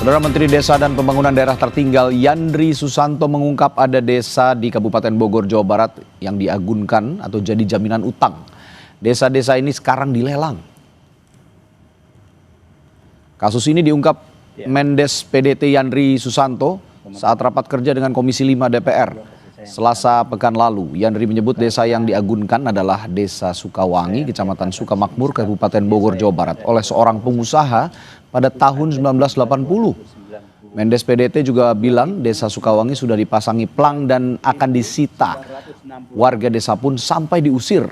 Saudara Menteri Desa dan Pembangunan Daerah Tertinggal Yandri Susanto mengungkap ada desa di Kabupaten Bogor, Jawa Barat yang diagunkan atau jadi jaminan utang. Desa-desa ini sekarang dilelang. Kasus ini diungkap Mendes PDT Yandri Susanto saat rapat kerja dengan Komisi 5 DPR. Selasa pekan lalu, Yandri menyebut desa yang diagunkan adalah Desa Sukawangi, Kecamatan Sukamakmur, Kabupaten Bogor, Jawa Barat oleh seorang pengusaha pada tahun 1980. Mendes PDT juga bilang Desa Sukawangi sudah dipasangi plang dan akan disita. Warga desa pun sampai diusir.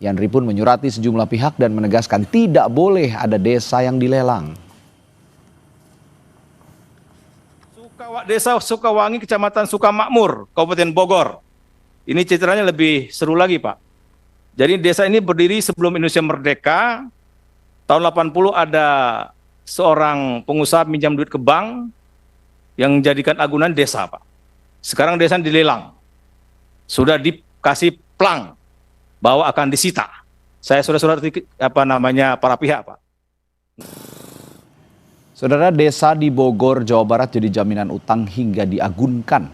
Yandri pun menyurati sejumlah pihak dan menegaskan tidak boleh ada desa yang dilelang. Desa Sukawangi, Kecamatan Sukamakmur, Kabupaten Bogor. Ini ceritanya lebih seru lagi, Pak. Jadi desa ini berdiri sebelum Indonesia merdeka. Tahun 80 ada seorang pengusaha minjam duit ke bank yang menjadikan agunan desa, Pak. Sekarang desa dilelang. Sudah dikasih plang bahwa akan disita. Saya surat-surat para pihak, Pak. Saudara, desa di Bogor, Jawa Barat jadi jaminan utang hingga diagunkan.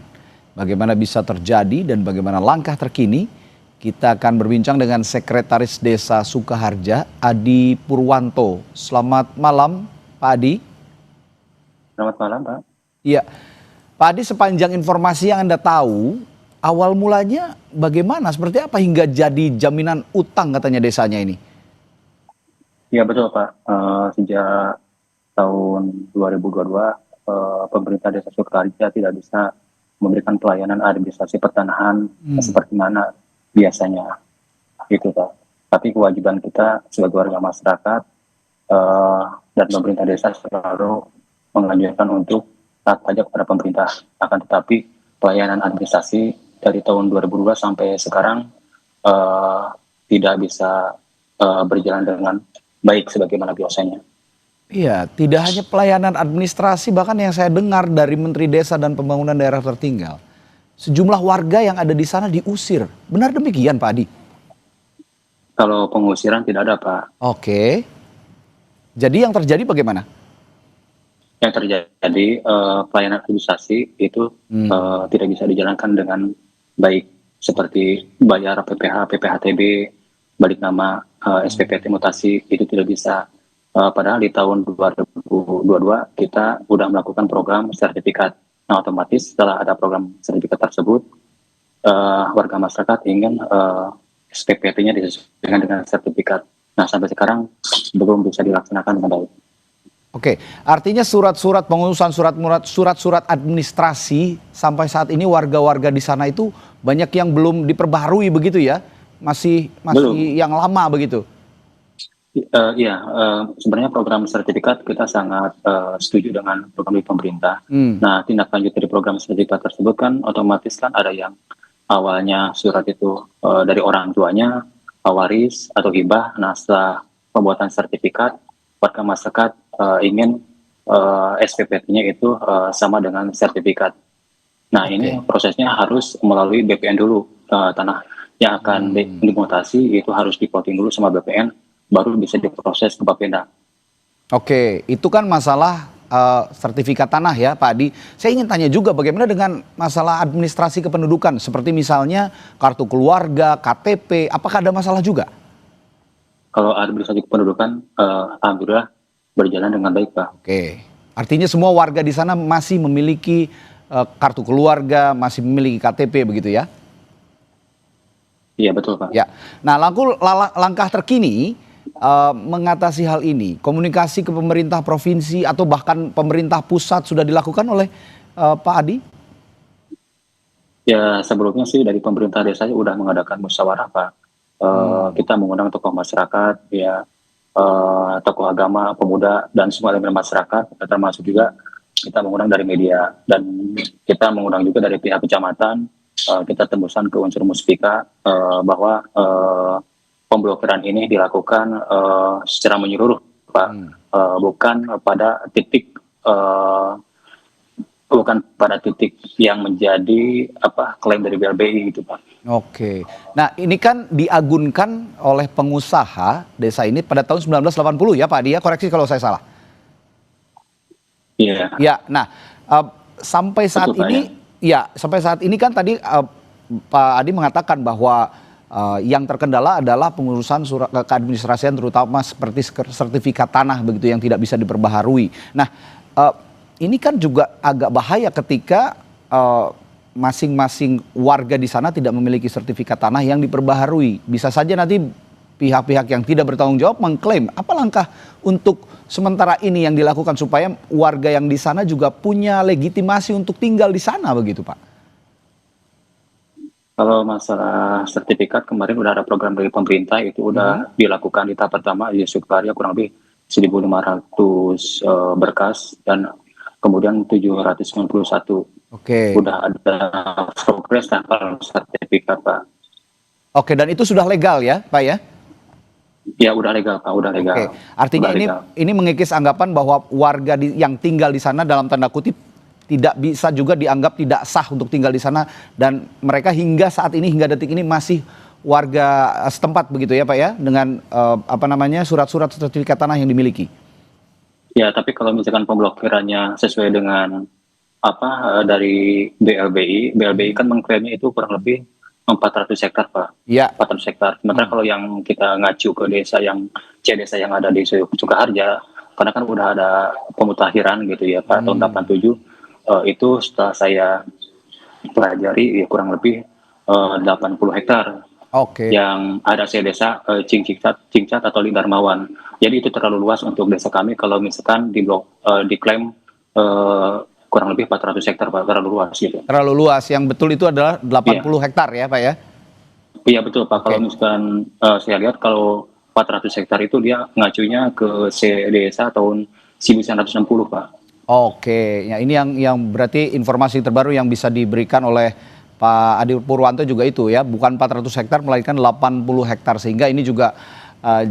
Bagaimana bisa terjadi dan bagaimana langkah terkini? Kita akan berbincang dengan Sekretaris Desa Sukaharja, Adi Purwanto. Selamat malam, Pak Adi. Selamat malam, Pak. Iya, Pak Adi, sepanjang informasi yang Anda tahu, awal mulanya bagaimana? Seperti apa hingga jadi jaminan utang katanya desanya ini? Iya betul, Pak. Sejak tahun 2022, pemerintah Desa Sukaharja tidak bisa memberikan pelayanan administrasi pertanahan seperti mana biasanya, gitu, Pak. Tapi kewajiban kita sebagai warga masyarakat dan pemerintah desa selalu menganjurkan untuk taat pajak kepada pemerintah. Akan tetapi pelayanan administrasi dari tahun 2002 sampai sekarang tidak bisa berjalan dengan baik sebagaimana biasanya. Iya, tidak hanya pelayanan administrasi, bahkan yang saya dengar dari Menteri Desa dan Pembangunan Daerah Tertinggal, sejumlah warga yang ada di sana diusir. Benar demikian, Pak Adi? Kalau pengusiran tidak ada, Pak. Oke. Jadi yang terjadi bagaimana? Yang terjadi pelayanan administrasi itu tidak bisa dijalankan dengan baik, seperti bayar PPh, PPhtB, balik nama, SPPT mutasi, itu tidak bisa. Padahal di tahun 2022 kita sudah melakukan program sertifikat. Nah, otomatis setelah ada program sertifikat tersebut, warga masyarakat ingin SPPT-nya disesuaikan dengan sertifikat. Nah, sampai sekarang belum bisa dilaksanakan dengan baik. Oke, artinya surat-surat pengurusan surat-surat administrasi sampai saat ini warga-warga di sana itu banyak yang belum diperbarui begitu ya? Masih yang lama begitu? Sebenarnya program sertifikat kita sangat setuju dengan program pemerintah. Nah, tindak lanjut dari program sertifikat tersebut kan otomatis kan ada yang awalnya surat itu dari orang tuanya, waris atau hibah. Nah, setelah pembuatan sertifikat, warga masyarakat ingin SPPT-nya itu sama dengan sertifikat. Nah, ini prosesnya harus melalui BPN dulu. Tanah yang akan dimutasi itu harus diplotting dulu sama BPN, baru bisa diproses ke Bapenda. Oke, itu kan masalah sertifikat tanah ya, Pak Adi. Saya ingin tanya juga bagaimana dengan masalah administrasi kependudukan, seperti misalnya kartu keluarga, KTP, apakah ada masalah juga? Kalau administrasi kependudukan, alhamdulillah berjalan dengan baik, Pak. Oke, artinya semua warga di sana masih memiliki kartu keluarga, masih memiliki KTP begitu ya? Iya betul, Pak. Ya, nah langkah terkini mengatasi hal ini, komunikasi ke pemerintah provinsi atau bahkan pemerintah pusat sudah dilakukan oleh Pak Adi? Ya sebelumnya sih dari pemerintah desa sudah mengadakan musyawarah, Pak. Kita mengundang tokoh masyarakat, ya tokoh agama, pemuda dan semua elemen masyarakat, termasuk juga kita mengundang dari media dan kita mengundang juga dari pihak kecamatan. Kita tembusan ke unsur muspika bahwa pemblokiran ini dilakukan secara menyeluruh, Pak. Bukan pada titik yang menjadi klaim dari BLBI gitu, Pak. Oke. Nah, ini kan diagunkan oleh pengusaha desa ini pada tahun 1980 ya, Pak Adi ya, koreksi kalau saya salah. Iya, Ya, nah sampai saat betul Pak ini, ya sampai saat ini kan tadi Pak Adi mengatakan bahwa yang terkendala adalah pengurusan surat keadministrasian terutama seperti sertifikat tanah begitu yang tidak bisa diperbaharui. Nah, ini kan juga agak bahaya ketika masing-masing warga di sana tidak memiliki sertifikat tanah yang diperbaharui. Bisa saja nanti pihak-pihak yang tidak bertanggung jawab mengklaim. Apa langkah untuk sementara ini yang dilakukan supaya warga yang di sana juga punya legitimasi untuk tinggal di sana begitu Pak? Kalau masalah sertifikat kemarin udah ada program dari pemerintah itu udah dilakukan di tahap pertama di Sukarya kurang lebih 1.500 berkas dan kemudian 791 Oke. udah ada progres tanpa sertifikat Pak. Oke, dan itu sudah legal ya Pak ya? Ya udah legal Pak, udah legal. Oke, artinya Udah legal. ini mengikis anggapan bahwa warga yang tinggal di sana dalam tanda kutip tidak bisa juga dianggap tidak sah untuk tinggal di sana dan mereka hingga saat ini hingga detik ini masih warga setempat begitu ya Pak ya dengan apa namanya surat-surat sertifikat tanah yang dimiliki. Ya tapi kalau misalkan pemblokirannya sesuai dengan apa dari BLBI kan mengklaimnya itu kurang lebih 400 hektar Pak. Ya. 400 hektar. Sementara kalau yang kita ngacu ke desa desa yang ada di Sukaharja, karena kan udah ada pemutakhiran gitu ya Pak, tahun 87, itu setelah saya pelajari ya kurang lebih 80 hektar. Oke. Yang ada desa Cingcat atau Darmawan. Jadi itu terlalu luas untuk desa kami kalau misalkan diklaim kurang lebih 400 hektar Pak, terlalu luas gitu. Terlalu luas, yang betul itu adalah 80 hektar ya Pak ya? Iya betul Pak, kalau misalkan saya lihat kalau 400 hektar itu dia ngacunya ke desa tahun 1960 Pak. Oke, ya ini yang berarti informasi terbaru yang bisa diberikan oleh Pak Adi Purwanto juga itu ya, bukan 400 hektar melainkan 80 hektar sehingga ini juga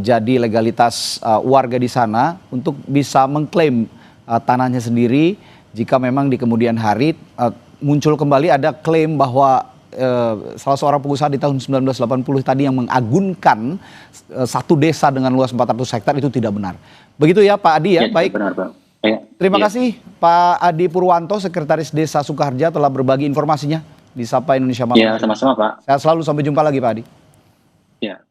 jadi legalitas warga di sana untuk bisa mengklaim tanahnya sendiri jika memang di kemudian hari muncul kembali ada klaim bahwa salah seorang pengusaha di tahun 1980 tadi yang mengagunkan satu desa dengan luas 400 hektar itu tidak benar. Begitu ya Pak Adi ya, baik. Benar Pak. Terima kasih Pak Adi Purwanto, Sekretaris Desa Sukaharja telah berbagi informasinya di Sapa Indonesia Malam. Iya, sama-sama Pak. Sehat selalu, sampai jumpa lagi Pak Adi. Iya.